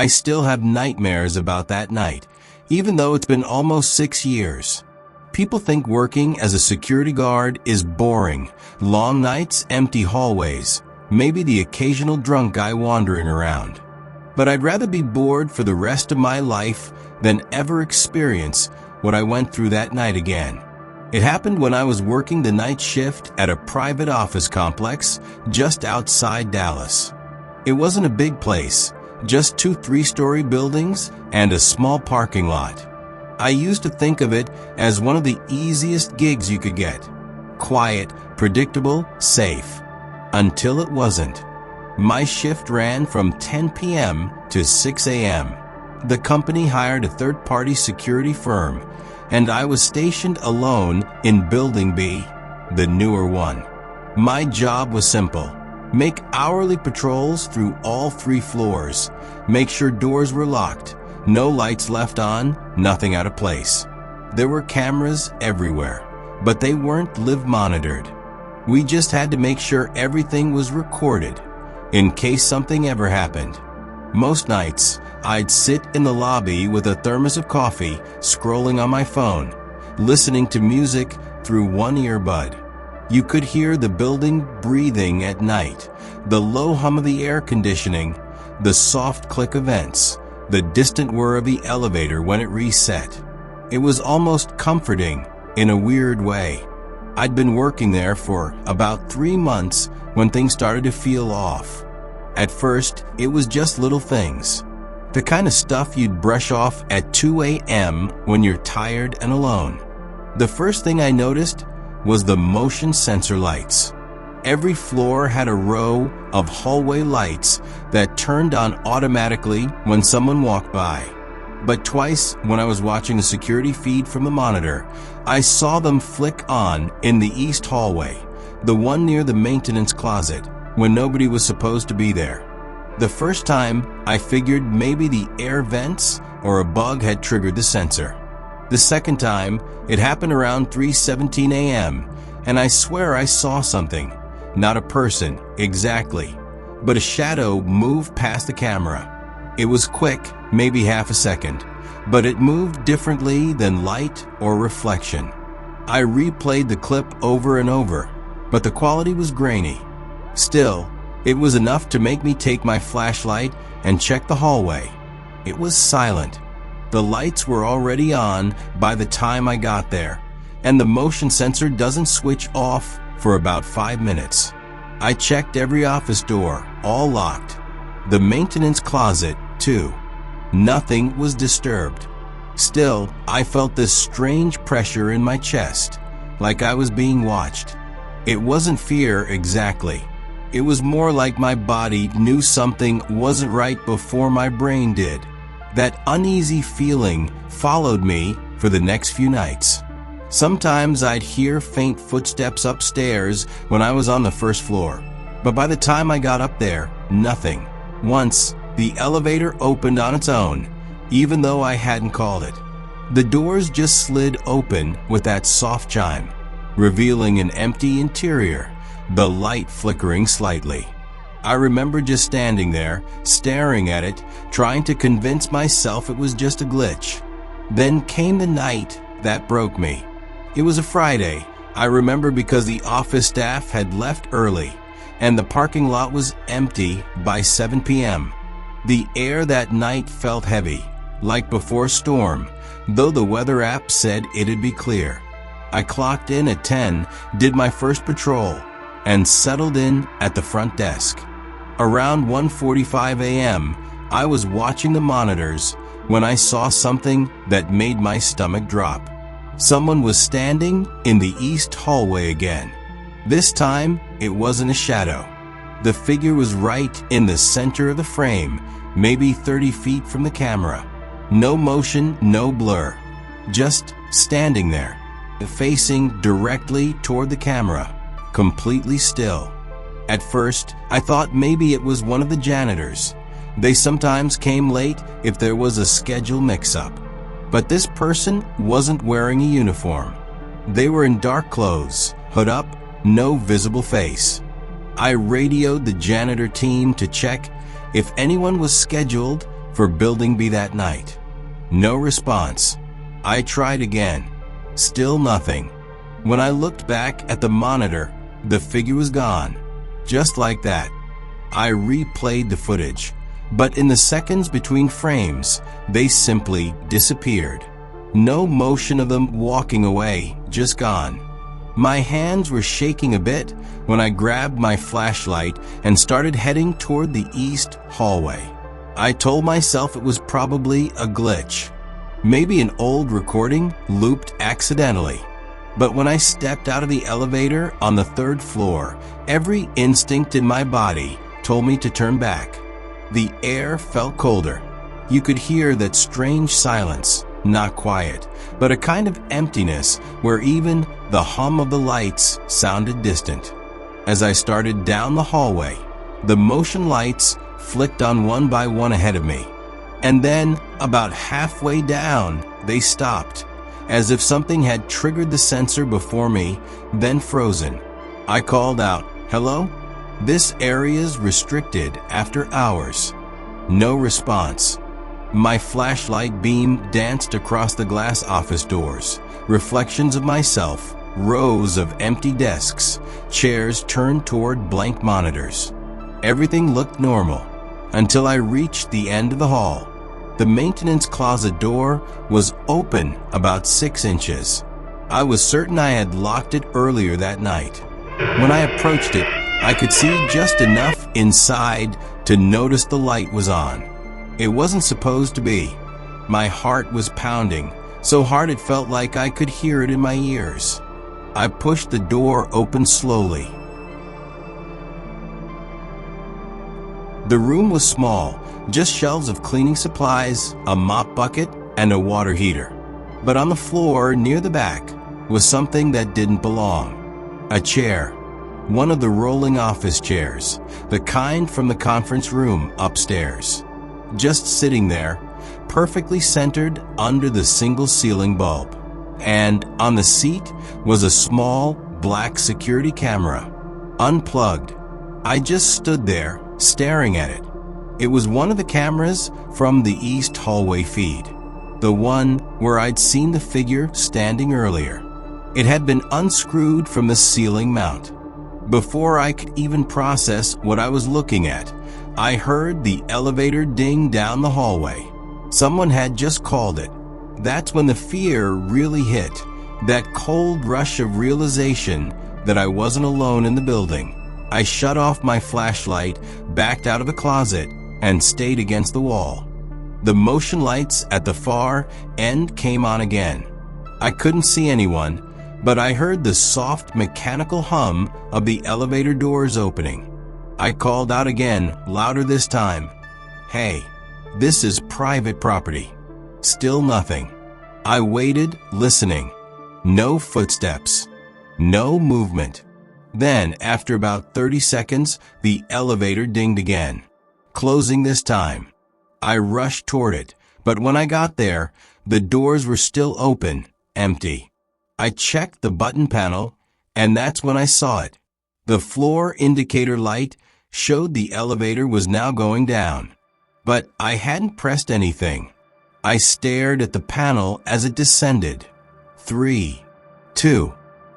I still have nightmares about that night, even though it's been almost 6 years. People think working as a security guard is boring. Long nights, empty hallways, maybe the occasional drunk guy wandering around. But I'd rather be bored for the rest of my life than ever experience what I went through that night again. It happened when I was working the night shift at a private office complex just outside Dallas. It wasn't a big place, just 2 3-story buildings and a small parking lot. I used to think of it as one of the easiest gigs you could get. Quiet, predictable, safe. Until it wasn't. My shift ran from 10 p.m. to 6 a.m. The company hired a third-party security firm, and I was stationed alone in Building B, the newer one. My job was simple. Make hourly patrols through all 3 floors. Make sure doors were locked. No lights left on, nothing out of place. There were cameras everywhere, but they weren't live monitored. We just had to make sure everything was recorded, in case something ever happened. Most nights, I'd sit in the lobby with a thermos of coffee, scrolling on my phone, listening to music through one earbud. You could hear the building breathing at night, the low hum of the air conditioning, the soft click of vents, the distant whir of the elevator when it reset. It was almost comforting in a weird way. I'd been working there for about 3 months when things started to feel off. At first, it was just little things. The kind of stuff you'd brush off at 2 a.m. when you're tired and alone. The first thing I noticed was the motion sensor lights. Every floor had a row of hallway lights that turned on automatically when someone walked by. But twice, when I was watching the security feed from the monitor, I saw them flick on in the east hallway, the one near the maintenance closet, when nobody was supposed to be there. The first time, I figured maybe the air vents or a bug had triggered the sensor. The second time, it happened around 3:17 a.m., and I swear I saw something. Not a person, exactly, but a shadow moved past the camera. It was quick, maybe half a second, but it moved differently than light or reflection. I replayed the clip over and over, but the quality was grainy. Still, it was enough to make me take my flashlight and check the hallway. It was silent. The lights were already on by the time I got there, and the motion sensor doesn't switch off for about 5 minutes. I checked every office door, all locked. The maintenance closet, too. Nothing was disturbed. Still, I felt this strange pressure in my chest, like I was being watched. It wasn't fear exactly. It was more like my body knew something wasn't right before my brain did. That uneasy feeling followed me for the next few nights. Sometimes I'd hear faint footsteps upstairs when I was on the first floor, but by the time I got up there, nothing. Once, the elevator opened on its own, even though I hadn't called it. The doors just slid open with that soft chime, revealing an empty interior, the light flickering slightly. I remember just standing there, staring at it, trying to convince myself it was just a glitch. Then came the night that broke me. It was a Friday, I remember, because the office staff had left early, and the parking lot was empty by 7 p.m. The air that night felt heavy, like before a storm, though the weather app said it'd be clear. I clocked in at 10, did my first patrol, and settled in at the front desk. Around 1:45 a.m., I was watching the monitors when I saw something that made my stomach drop. Someone was standing in the east hallway again. This time, it wasn't a shadow. The figure was right in the center of the frame, maybe 30 feet from the camera. No motion, no blur. Just standing there, facing directly toward the camera, completely still. At first, I thought maybe it was one of the janitors. They sometimes came late if there was a schedule mix-up. But this person wasn't wearing a uniform. They were in dark clothes, hood up, no visible face. I radioed the janitor team to check if anyone was scheduled for Building B that night. No response. I tried again. Still nothing. When I looked back at the monitor, the figure was gone. Just like that. I replayed the footage, but in the seconds between frames, they simply disappeared. No motion of them walking away, just gone. My hands were shaking a bit when I grabbed my flashlight and started heading toward the east hallway. I told myself it was probably a glitch. Maybe an old recording looped accidentally. But when I stepped out of the elevator on the 3rd floor, every instinct in my body told me to turn back. The air felt colder. You could hear that strange silence, not quiet, but a kind of emptiness where even the hum of the lights sounded distant. As I started down the hallway, the motion lights flicked on one by one ahead of me. And then, about halfway down, they stopped, as if something had triggered the sensor before me, then frozen. I called out, "Hello? This area's restricted after hours." No response. My flashlight beam danced across the glass office doors, reflections of myself, rows of empty desks, chairs turned toward blank monitors. Everything looked normal, until I reached the end of the hall. The maintenance closet door was open about 6 inches. I was certain I had locked it earlier that night. When I approached it, I could see just enough inside to notice the light was on. It wasn't supposed to be. My heart was pounding, so hard it felt like I could hear it in my ears. I pushed the door open slowly. The room was small, just shelves of cleaning supplies, a mop bucket, and a water heater. But on the floor near the back was something that didn't belong. A chair. One of the rolling office chairs, the kind from the conference room upstairs. Just sitting there, perfectly centered under the single ceiling bulb. And on the seat was a small, black security camera, unplugged. I just stood there, staring at it. It was one of the cameras from the east hallway feed, the one where I'd seen the figure standing earlier. It had been unscrewed from the ceiling mount. Before I could even process what I was looking at, I heard the elevator ding down the hallway. Someone had just called it. That's when the fear really hit, that cold rush of realization that I wasn't alone in the building. I shut off my flashlight, backed out of the closet, and stayed against the wall. The motion lights at the far end came on again. I couldn't see anyone, but I heard the soft mechanical hum of the elevator doors opening. I called out again, louder this time. "Hey, this is private property." Still nothing. I waited, listening. No footsteps. No movement. Then, after about 30 seconds, the elevator dinged again. Closing this time. I rushed toward it, but when I got there, the doors were still open, empty. I checked the button panel, and that's when I saw it. The floor indicator light showed the elevator was now going down. But I hadn't pressed anything. I stared at the panel as it descended. 3, 2,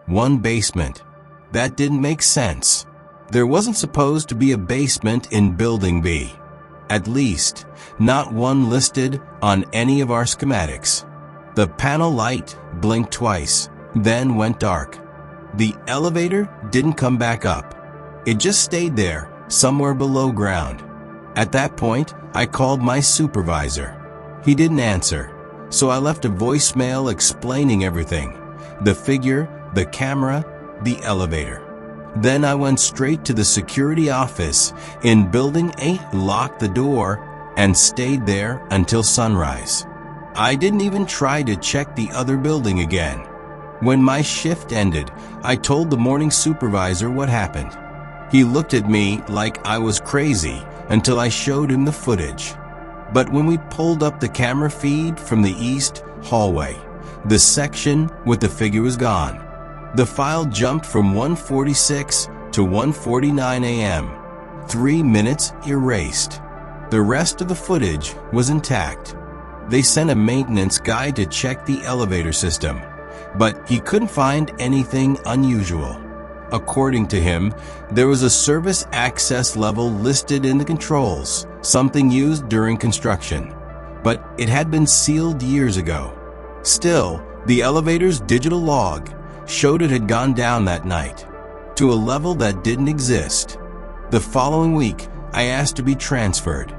1 basement. That didn't make sense. There wasn't supposed to be a basement in Building B. At least, not one listed on any of our schematics. The panel light blinked twice, then went dark. The elevator didn't come back up. It just stayed there, somewhere below ground. At that point, I called my supervisor. He didn't answer, so I left a voicemail explaining everything. The figure, the camera, the elevator. Then I went straight to the security office in Building 8, locked the door, and stayed there until sunrise. I didn't even try to check the other building again. When my shift ended, I told the morning supervisor what happened. He looked at me like I was crazy until I showed him the footage. But when we pulled up the camera feed from the east hallway, the section with the figure was gone. The file jumped from 1:46 to 1:49 a.m. 3 minutes erased. The rest of the footage was intact. They sent a maintenance guy to check the elevator system, but he couldn't find anything unusual. According to him, there was a service access level listed in the controls, something used during construction, but it had been sealed years ago. Still, the elevator's digital log showed it had gone down that night, to a level that didn't exist. The following week, I asked to be transferred.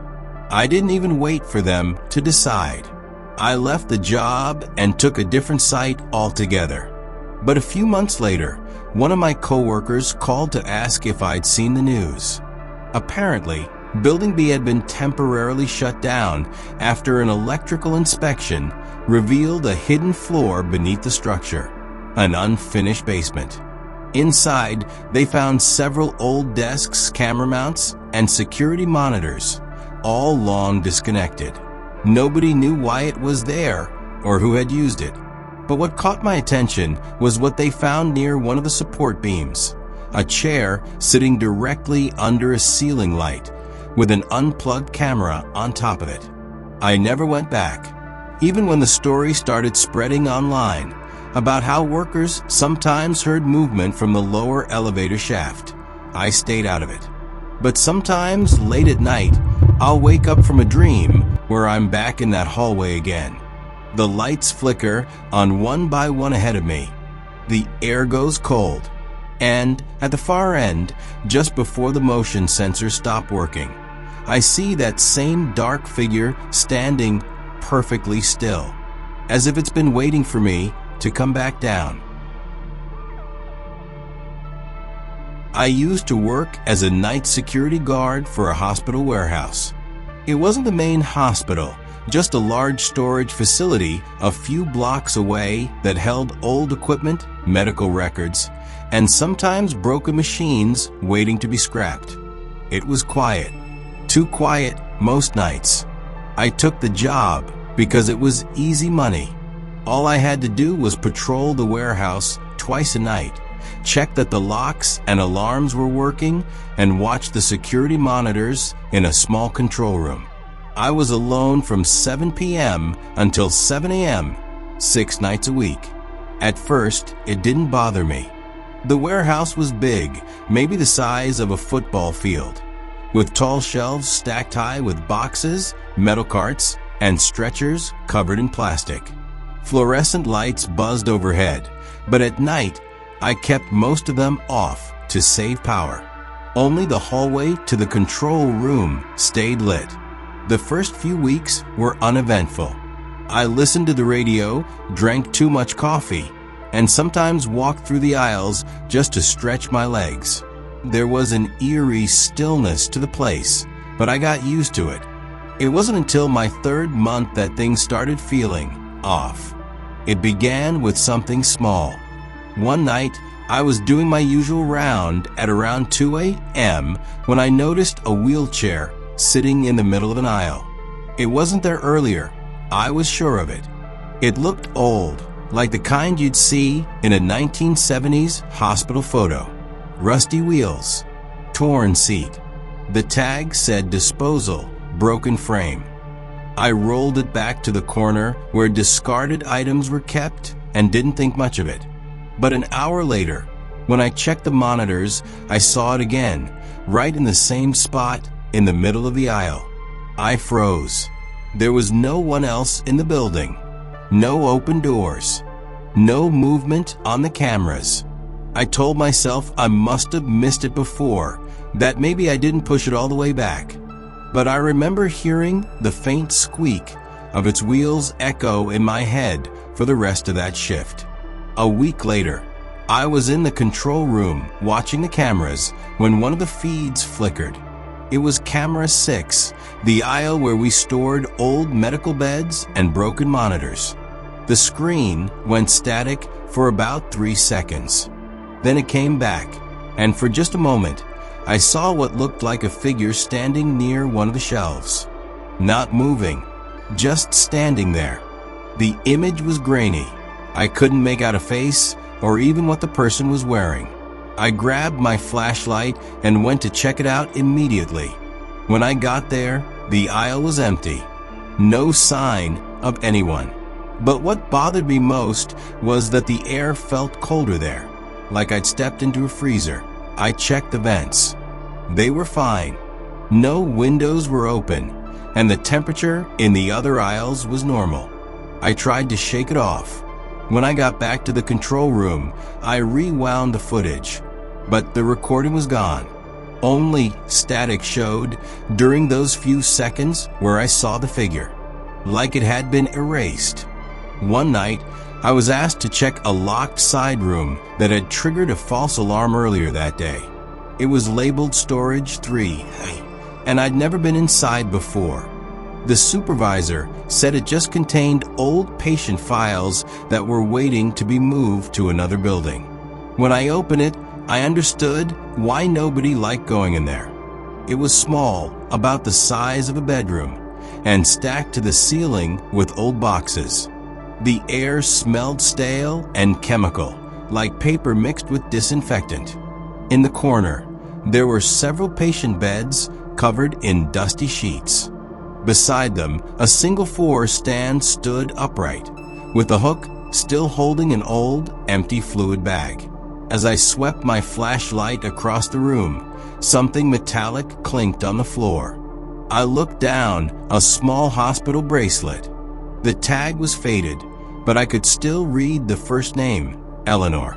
I didn't even wait for them to decide. I left the job and took a different site altogether. But a few months later, one of my coworkers called to ask if I'd seen the news. Apparently, Building B had been temporarily shut down after an electrical inspection revealed a hidden floor beneath the structure, an unfinished basement. Inside, they found several old desks, camera mounts, and security monitors, all long disconnected. Nobody knew why it was there or who had used it. But what caught my attention was what they found near one of the support beams, a chair sitting directly under a ceiling light with an unplugged camera on top of it. I never went back, even when the story started spreading online about how workers sometimes heard movement from the lower elevator shaft. I stayed out of it. But sometimes, late at night, I'll wake up from a dream where I'm back in that hallway again. The lights flicker on one by one ahead of me. The air goes cold. And at the far end, just before the motion sensors stop working, I see that same dark figure standing perfectly still, as if it's been waiting for me to come back down. I used to work as a night security guard for a hospital warehouse. It wasn't the main hospital, just a large storage facility a few blocks away that held old equipment, medical records, and sometimes broken machines waiting to be scrapped. It was quiet, too quiet most nights. I took the job because it was easy money. All I had to do was patrol the warehouse twice a night, check that the locks and alarms were working, and watch the security monitors in a small control room. I was alone from 7 p.m. until 7 a.m., 6 nights a week. At first, it didn't bother me. The warehouse was big, maybe the size of a football field, with tall shelves stacked high with boxes, metal carts, and stretchers covered in plastic. Fluorescent lights buzzed overhead, but at night, I kept most of them off to save power. Only the hallway to the control room stayed lit. The first few weeks were uneventful. I listened to the radio, drank too much coffee, and sometimes walked through the aisles just to stretch my legs. There was an eerie stillness to the place, but I got used to it. It wasn't until my third month that things started feeling off. It began with something small. One night, I was doing my usual round at around 2 a.m. when I noticed a wheelchair sitting in the middle of an aisle. It wasn't there earlier. I was sure of it. It looked old, like the kind you'd see in a 1970s hospital photo. Rusty wheels, torn seat. The tag said disposal, broken frame. I rolled it back to the corner where discarded items were kept and didn't think much of it. But an hour later, when I checked the monitors, I saw it again, right in the same spot in the middle of the aisle. I froze. There was no one else in the building. No open doors. No movement on the cameras. I told myself I must have missed it before, that maybe I didn't push it all the way back. But I remember hearing the faint squeak of its wheels echo in my head for the rest of that shift. A week later, I was in the control room watching the cameras when one of the feeds flickered. It was camera 6, the aisle where we stored old medical beds and broken monitors. The screen went static for about 3 seconds. Then it came back, and for just a moment, I saw what looked like a figure standing near one of the shelves. Not moving, just standing there. The image was grainy. I couldn't make out a face or even what the person was wearing. I grabbed my flashlight and went to check it out immediately. When I got there, The aisle was empty. No sign of anyone. But what bothered me most was that the air felt colder there, like I'd stepped into a freezer. I checked the vents. They were fine. No windows were open, and the temperature in the other aisles was normal. I tried to shake it off. When I got back to the control room, I rewound the footage, but the recording was gone. Only static showed during those few seconds where I saw the figure, like it had been erased. One night, I was asked to check a locked side room that had triggered a false alarm earlier that day. It was labeled Storage 3, and I'd never been inside before. The supervisor said it just contained old patient files that were waiting to be moved to another building. When I opened it, I understood why nobody liked going in there. It was small, about the size of a bedroom, and stacked to the ceiling with old boxes. The air smelled stale and chemical, like paper mixed with disinfectant. In the corner, there were several patient beds covered in dusty sheets. Beside them, a single four stand stood upright, with a hook still holding an old, empty fluid bag. As I swept my flashlight across the room, something metallic clinked on the floor. I looked down, a small hospital bracelet. The tag was faded, but I could still read the first name, Eleanor.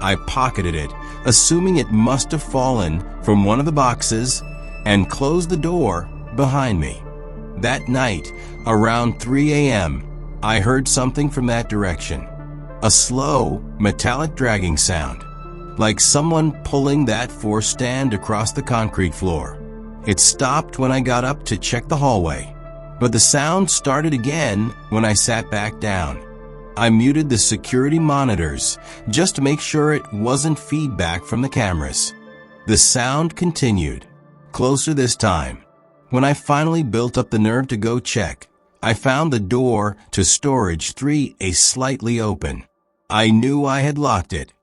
I pocketed it, assuming it must have fallen from one of the boxes, and closed the door behind me. That night, around 3 a.m., I heard something from that direction. A slow, metallic dragging sound, like someone pulling that four stand across the concrete floor. It stopped when I got up to check the hallway, but the sound started again when I sat back down. I muted the security monitors just to make sure it wasn't feedback from the cameras. The sound continued, closer this time. When I finally built up the nerve to go check, I found the door to Storage 3A slightly open. I knew I had locked it.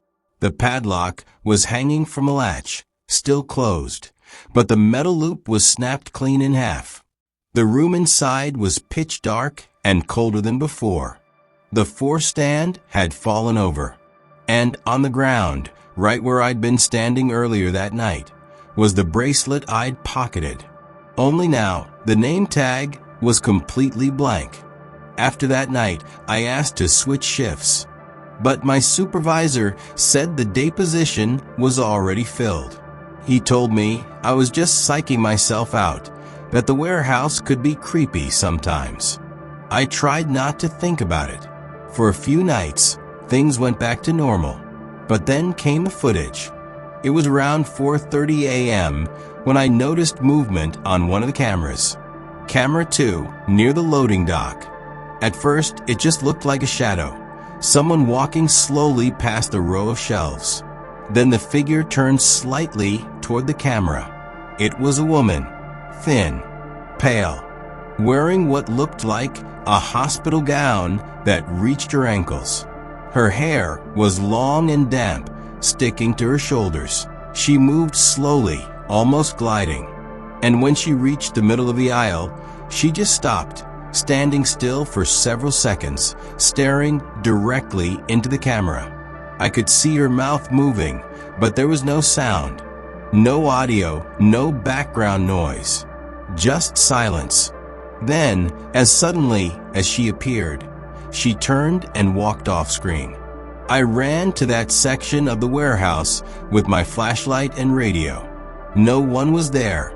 The padlock was hanging from a latch, still closed, but the metal loop was snapped clean in half. The room inside was pitch dark and colder than before. The four stand had fallen over, and on the ground, right where I'd been standing earlier that night, was the bracelet I'd pocketed. Only now, the name tag was completely blank. After that night, I asked to switch shifts, but my supervisor said the day position was already filled. He told me I was just psyching myself out, that the warehouse could be creepy sometimes. I tried not to think about it. For a few nights, things went back to normal, but then came the footage. It was around 4:30 a.m. when I noticed movement on one of the cameras. Camera 2, near the loading dock. At first, it just looked like a shadow, someone walking slowly past a row of shelves. Then the figure turned slightly toward the camera. It was a woman, thin, pale, wearing what looked like a hospital gown that reached her ankles. Her hair was long and damp, sticking to her shoulders. She moved slowly, almost gliding. And when she reached the middle of the aisle, she just stopped, standing still for several seconds, staring directly into the camera. I could see her mouth moving, but there was no sound, no audio, no background noise, just silence. Then, as suddenly as she appeared, she turned and walked off screen. I ran to that section of the warehouse with my flashlight and radio. No one was there.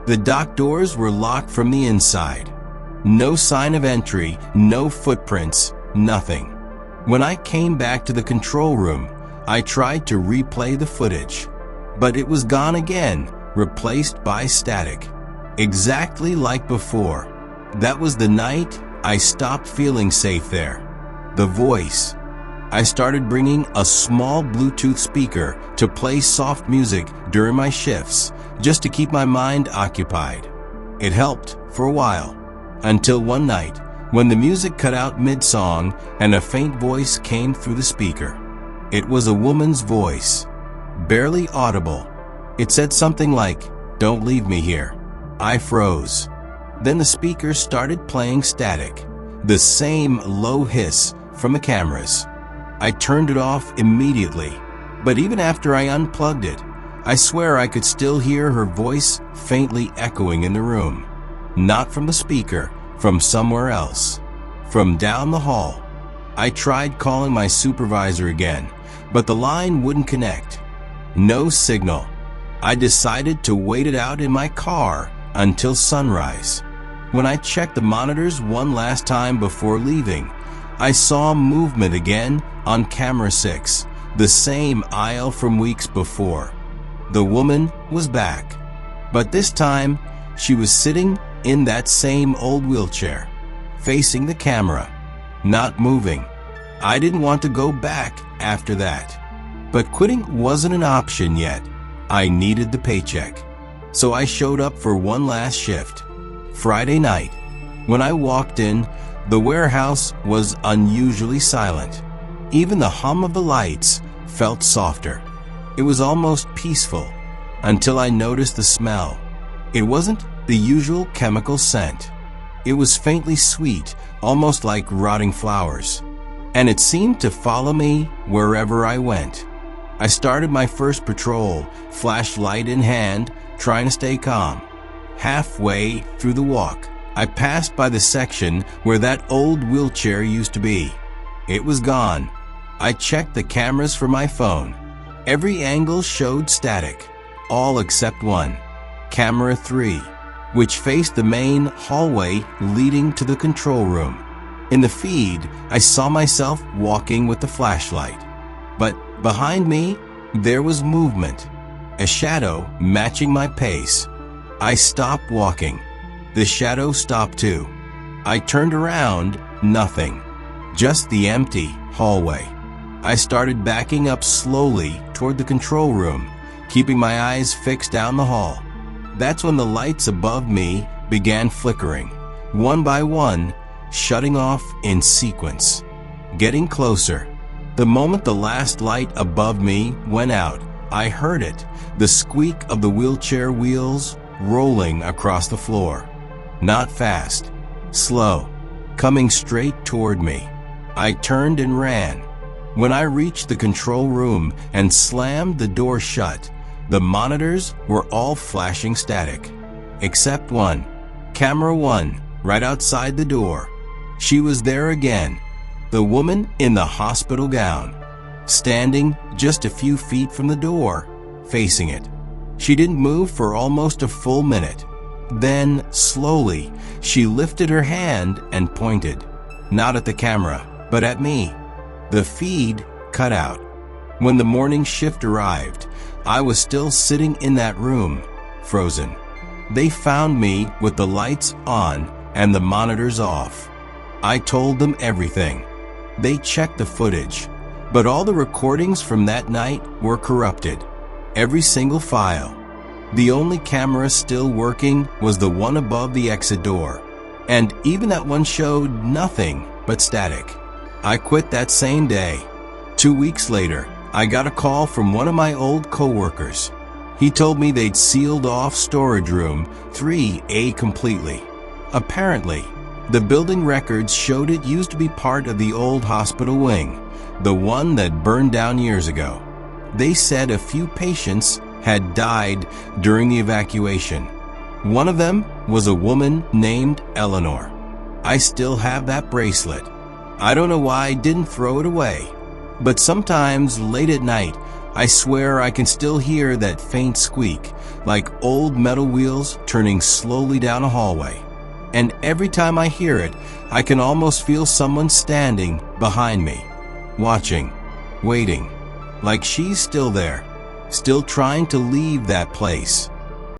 The dock doors were locked from the inside. No sign of entry, no footprints, nothing. When I came back to the control room, I tried to replay the footage, but it was gone again, replaced by static. Exactly like before. That was the night I stopped feeling safe there. The voice. I started bringing a small Bluetooth speaker to play soft music during my shifts, just to keep my mind occupied. It helped for a while, until one night when the music cut out mid-song and a faint voice came through the speaker. It was a woman's voice, barely audible. It said something like, "Don't leave me here." I froze. Then the speakers started playing static, the same low hiss from the cameras. I turned it off immediately, but even after I unplugged it, I swear I could still hear her voice faintly echoing in the room. Not from the speaker, from somewhere else. From down the hall. I tried calling my supervisor again, but the line wouldn't connect. No signal. I decided to wait it out in my car until sunrise. When I checked the monitors one last time before leaving, I saw movement again on camera 6, the same aisle from weeks before. The woman was back, but this time she was sitting in that same old wheelchair, facing the camera, not moving. I didn't want to go back after that, but quitting wasn't an option yet. I needed the paycheck, so I showed up for one last shift. Friday night. When I walked in, the warehouse was unusually silent. Even the hum of the lights felt softer. It was almost peaceful until I noticed the smell. It wasn't the usual chemical scent. It was faintly sweet, almost like rotting flowers, and it seemed to follow me wherever I went. I started my first patrol, flashlight in hand, trying to stay calm. Halfway through the walk, I passed by the section where that old wheelchair used to be. It was gone. I checked the cameras for my phone. Every angle showed static, all except one, camera 3, which faced the main hallway leading to the control room. In the feed, I saw myself walking with the flashlight. But behind me, there was movement, a shadow matching my pace. I stopped walking. The shadow stopped too. I turned around, nothing, just the empty hallway. I started backing up slowly toward the control room, keeping my eyes fixed down the hall. That's when the lights above me began flickering, one by one, shutting off in sequence. Getting closer. The moment the last light above me went out, I heard it, the squeak of the wheelchair wheels rolling across the floor. Not fast, slow, coming straight toward me. I turned and ran. When I reached the control room and slammed the door shut, the monitors were all flashing static, except one, camera 1, right outside the door. She was there again, the woman in the hospital gown, standing just a few feet from the door, facing it. She didn't move for almost a full minute. Then, slowly, she lifted her hand and pointed, not at the camera, but at me. The feed cut out. When the morning shift arrived, I was still sitting in that room, frozen. They found me with the lights on and the monitors off. I told them everything. They checked the footage, but all the recordings from that night were corrupted. Every single file. The only camera still working was the one above the exit door, and even that one showed nothing but static. I quit that same day. 2 weeks later, I got a call from one of my old coworkers. He told me they'd sealed off storage room 3A completely. Apparently, the building records showed it used to be part of the old hospital wing, the one that burned down years ago. They said a few patients had died during the evacuation. One of them was a woman named Eleanor. I still have that bracelet. I don't know why I didn't throw it away, but sometimes late at night, I swear I can still hear that faint squeak, like old metal wheels turning slowly down a hallway. And every time I hear it, I can almost feel someone standing behind me, watching, waiting, like she's still there, still trying to leave that place.